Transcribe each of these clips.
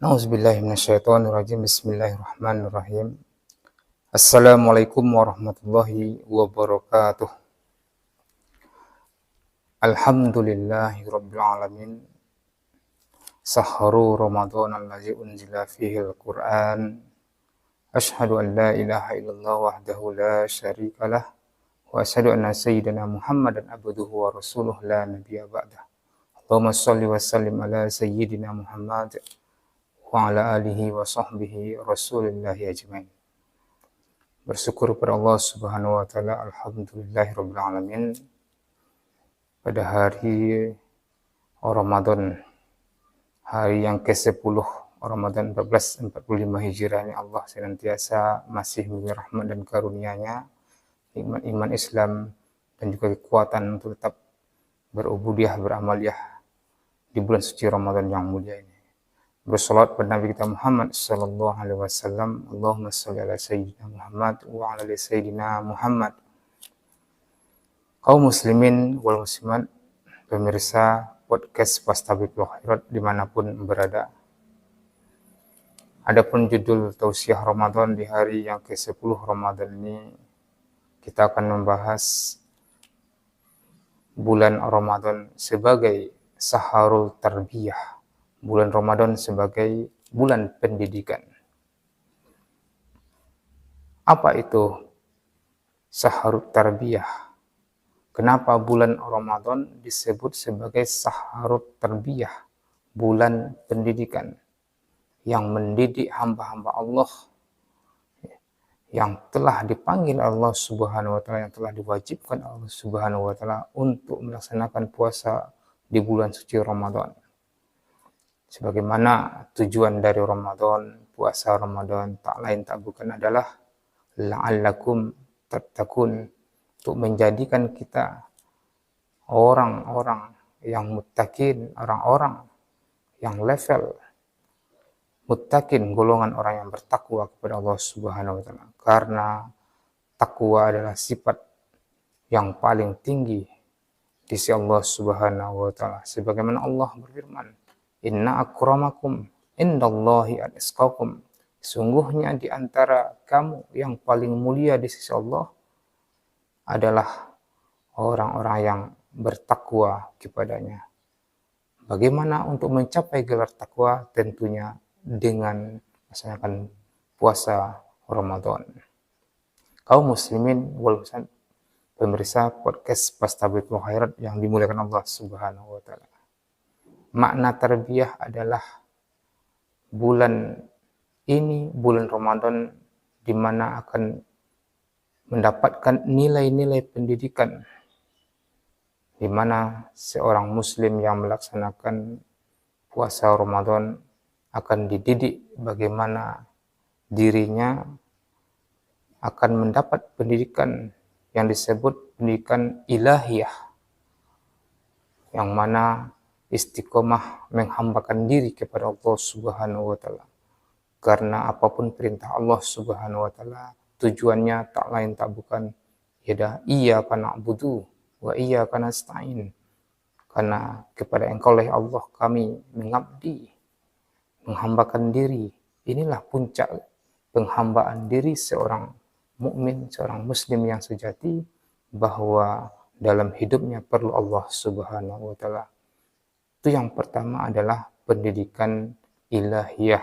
A'udzubillahi minasyaitonirrajim. Bismillahirrahmanirrahim. Assalamualaikum warahmatullahi wabarakatuh. Alhamdulillahi rabbil alamin. Sahru Ramadan allazi unzila fihi al-Qur'an. Asyhadu an la ilaha illallah wahdahu la syarikalah wa asyhadu anna sayyidina Muhammadan abduhu wa rasuluhu la nabiyya ba'dah. Allahumma shalli wa sallim ala sayyidina Muhammad wa ala alihi wa sahbihi rasulillahi ajmain. Bersyukur kepada Allah Subhanahu wa taala, alhamdulillahirabbil alamin. Pada hari Ramadan, hari yang ke-10 Ramadan 1445 Hijriah ini, Allah senantiasa masih memberi rahmat dan karunia-Nya, nikmat iman Islam dan juga kekuatan untuk tetap berubudiah, beramaliyah di bulan suci Ramadan yang mulia ini. Bersolawat pada Nabi kita Muhammad sallallahu alaihi wasallam. Allahumma shalli ala sayyidina Muhammad wa ala ali sayyidina Muhammad. Kaum muslimin wal muslimat, pemirsa podcast Fastabiqul Khairat dimanapun berada. Adapun judul tausiah Ramadan di hari yang ke-10 Ramadan ini, kita akan membahas bulan Ramadan sebagai saharul tarbiyah. Bulan Ramadan sebagai bulan pendidikan. Apa itu saharut tarbiyah? Kenapa bulan Ramadan disebut sebagai saharut tarbiyah, bulan pendidikan, yang mendidik hamba-hamba Allah yang telah dipanggil Allah Subhanahu wa taala, yang telah diwajibkan Allah Subhanahu wa taala untuk melaksanakan puasa di bulan suci Ramadan. Sebagaimana tujuan dari Ramadan, puasa Ramadan tak lain tak bukan adalah la'allakum tattaqun, untuk menjadikan kita orang-orang yang muttaqin, orang-orang yang level muttaqin, golongan orang yang bertakwa kepada Allah Subhanahu wa taala. Karena takwa adalah sifat yang paling tinggi di sisi Allah Subhanahu wa taala. Sebagaimana Allah berfirman, Inna akramakum indallahi atqakum. Sungguhnya di antara kamu yang paling mulia di sisi Allah adalah orang-orang yang bertakwa kepadanya. Bagaimana untuk mencapai gelar takwa? Tentunya dengan melaksanakan puasa Ramadan. Kaum muslimin wal muslimat, pemirsa podcast Fastabiqul Khairat yang dimuliakan Allah Subhanahu wa taala. Makna tarbiyah adalah bulan ini, bulan Ramadan, di mana akan mendapatkan nilai-nilai pendidikan, di mana seorang muslim yang melaksanakan puasa Ramadan akan dididik bagaimana dirinya akan mendapat pendidikan yang disebut pendidikan ilahiyah, yang mana istiqomah menghambakan diri kepada Allah Subhanahu wa taala. Karena apapun perintah Allah Subhanahu wa taala, tujuannya tak lain tak bukan ialah iyyaka na'budu wa iyyaka nasta'in. Karena kepada Engkau lah Allah kami mengabdi, menghambakan diri. Inilah puncak penghambaan diri seorang mukmin, seorang muslim yang sejati, bahwa dalam hidupnya perlu Allah Subhanahu wa taala. Itu yang pertama adalah pendidikan ilahiyah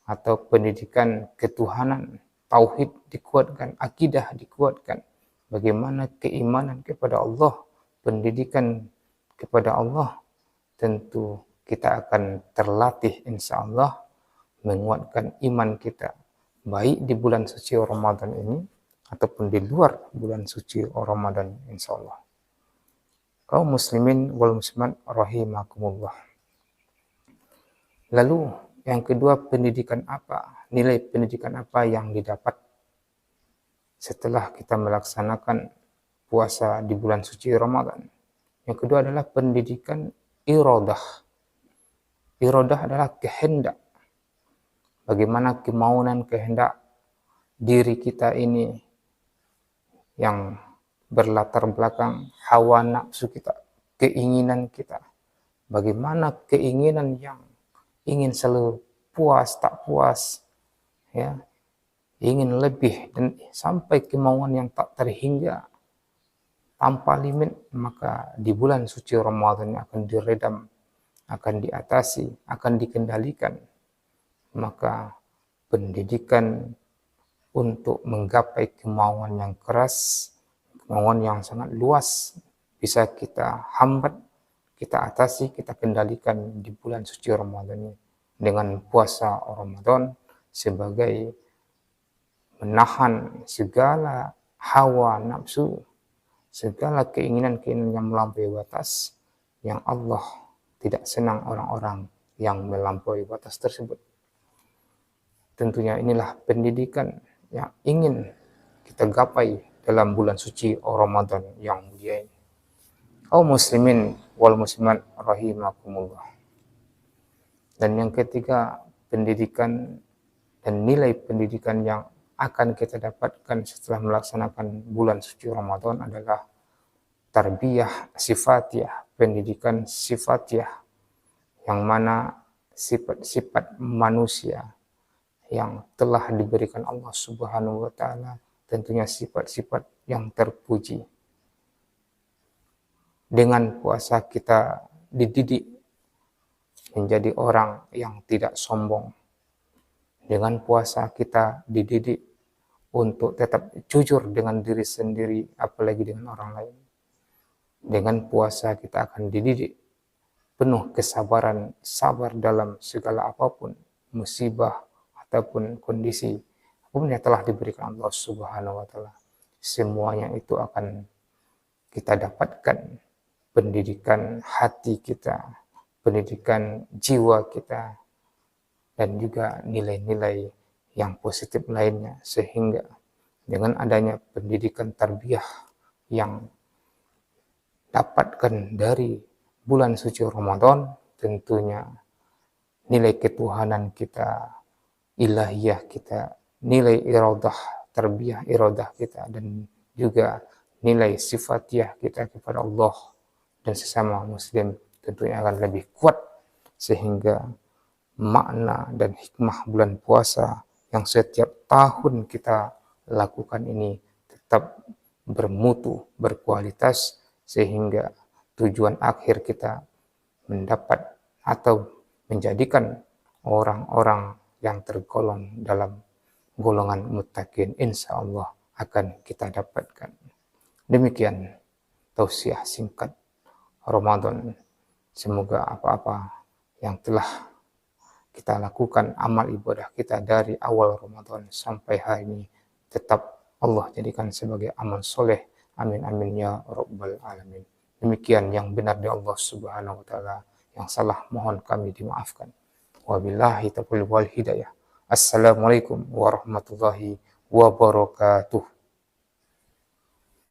atau pendidikan ketuhanan, tauhid dikuatkan, akidah dikuatkan. Bagaimana keimanan kepada Allah, pendidikan kepada Allah, tentu kita akan terlatih insya Allah menguatkan iman kita, baik di bulan suci Ramadan ini ataupun di luar bulan suci Ramadan insya Allah. Kaum muslimin wal muslimat rahimakumullah. Lalu yang kedua, pendidikan apa? Nilai pendidikan apa yang didapat setelah kita melaksanakan puasa di bulan suci Ramadan? Yang kedua adalah pendidikan iradah. Iradah adalah kehendak. Bagaimana kemauan kehendak diri kita ini yang berlatar belakang hawa nafsu kita, keinginan kita. Bagaimana keinginan yang ingin selalu puas, tak puas, ya, ingin lebih dan sampai kemauan yang tak terhingga tanpa limit, maka di bulan suci Ramadan akan diredam, akan diatasi, akan dikendalikan. Maka pendidikan untuk menggapai kemauan yang keras, kemauan yang sangat luas, bisa kita hambat, kita atasi, kita kendalikan di bulan suci Ramadan ini dengan puasa Ramadan sebagai menahan segala hawa nafsu, segala keinginan-keinginan yang melampaui batas, yang Allah tidak senang orang-orang yang melampaui batas tersebut. Tentunya inilah pendidikan yang ingin kita gapai dalam bulan suci Ramadan yang mulia ini. Kaum muslimin wal muslimat rahimakumullah. Dan yang ketiga, pendidikan dan nilai pendidikan yang akan kita dapatkan setelah melaksanakan bulan suci Ramadan adalah tarbiyah sifatiyah, pendidikan sifatiyah, yang mana sifat-sifat manusia yang telah diberikan Allah Subhanahu wa taala, tentunya sifat-sifat yang terpuji. Dengan puasa kita dididik menjadi orang yang tidak sombong. Dengan puasa kita dididik untuk tetap jujur dengan diri sendiri, apalagi dengan orang lain. Dengan puasa kita akan dididik penuh kesabaran, sabar dalam segala apapun, musibah ataupun kondisi apapun yang telah diberikan Allah Subhanahu wa taala. Semuanya itu akan kita dapatkan pendidikan hati kita, pendidikan jiwa kita, dan juga nilai-nilai yang positif lainnya, sehingga dengan adanya pendidikan tarbiyah yang dapatkan dari bulan suci Ramadan, tentunya nilai ketuhanan kita, ilahiyah kita, nilai iradah, tarbiyah iradah kita, dan juga nilai sifatiyah kita kepada Allah dan sesama muslim tentunya akan lebih kuat, sehingga makna dan hikmah bulan puasa yang setiap tahun kita lakukan ini tetap bermutu, berkualitas, sehingga tujuan akhir kita mendapat atau menjadikan orang-orang yang tergolong dalam golongan muttaqin, insya Allah akan kita dapatkan. Demikian tausiah singkat Ramadan. Semoga apa-apa yang telah kita lakukan, amal ibadah kita dari awal Ramadan sampai hari ini, tetap Allah jadikan sebagai amal soleh. Amin amin ya rabbal alamin. Demikian yang benar dari Allah Subhanahu wa taala, yang salah mohon kami dimaafkan. Wabillahi taufiq wal hidayah. Assalamualaikum warahmatullahi wabarakatuh.